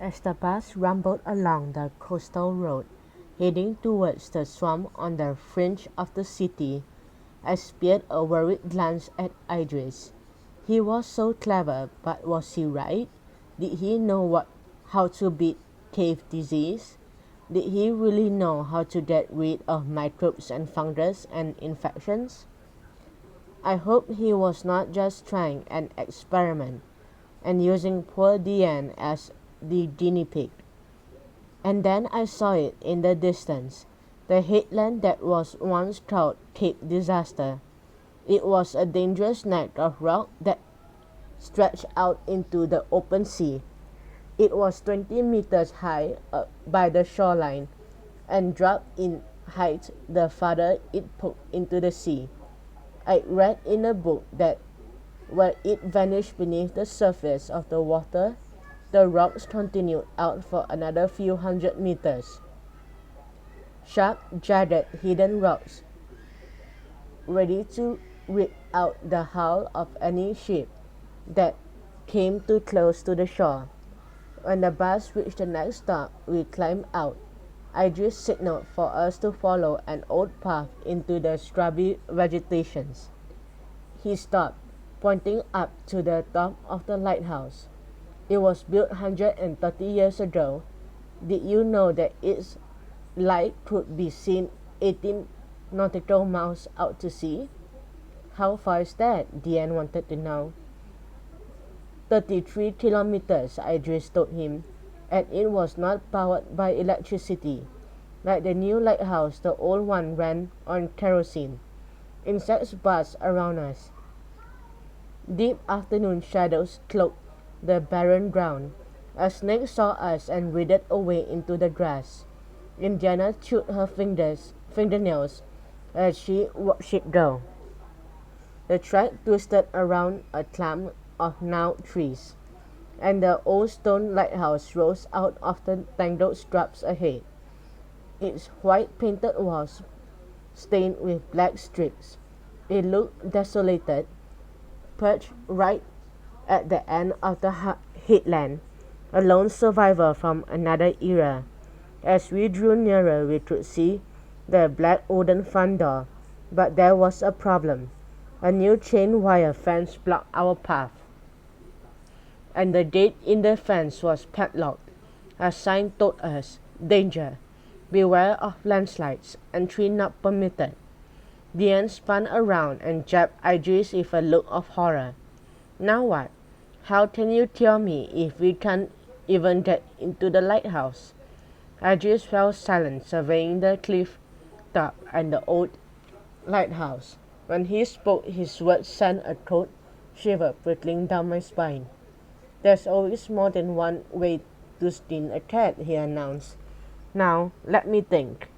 As the bus rumbled along the coastal road, heading towards the swamp on the fringe of the city, I spared a worried glance at Idris. He was so clever, but was he right? Did he know how to beat cave disease? Did he really know how to get rid of microbes and fungus and infections? I hoped he was not just trying an experiment and using poor Diane as the guinea pig. And then I saw it in the distance, the headland that was once called Cape Disaster. It was a dangerous neck of rock that stretched out into the open sea. It was 20 meters high by the shoreline and dropped in height the farther it poked into the sea. I read in a book that where it vanished beneath the surface of the water, the rocks continued out for another few hundred meters. Sharp, jagged, hidden rocks, ready to rip out the hull of any ship that came too close to the shore. When the bus reached the next stop, we climbed out. Idris signaled for us to follow an old path into the scrubby vegetations. He stopped, pointing up to the top of the lighthouse. It was built 130 years ago. Did you know that its light could be seen 18 nautical miles out to sea? How far is that? Diane wanted to know. 33 kilometers, Idris told him, and it was not powered by electricity. Like the new lighthouse, the old one ran on kerosene. Insects buzzed around us. Deep afternoon shadows cloaked the barren ground. A snake saw us and writhed away into the grass. Indiana chewed her fingernails as she watched it go. The track twisted around a clump of gnarled trees, and the old stone lighthouse rose out of the tangled scrubs ahead, its white painted walls stained with black streaks. It looked desolated, perched right at the end of the headland, a lone survivor from another era. As we drew nearer, we could see the black wooden front door, but there was a problem. A new chain wire fence blocked our path, and the gate in the fence was padlocked. A sign told us, "Danger! Beware of landslides. Entry not permitted." Diane spun around and jabbed Idris with a look of horror. "Now what? How can you tell me if we can't even get into the lighthouse?" Idris fell silent, surveying the cliff top and the old lighthouse. When he spoke, his words sent a cold shiver prickling down my spine. "There's always more than one way to skin a cat," he announced. "Now, let me think."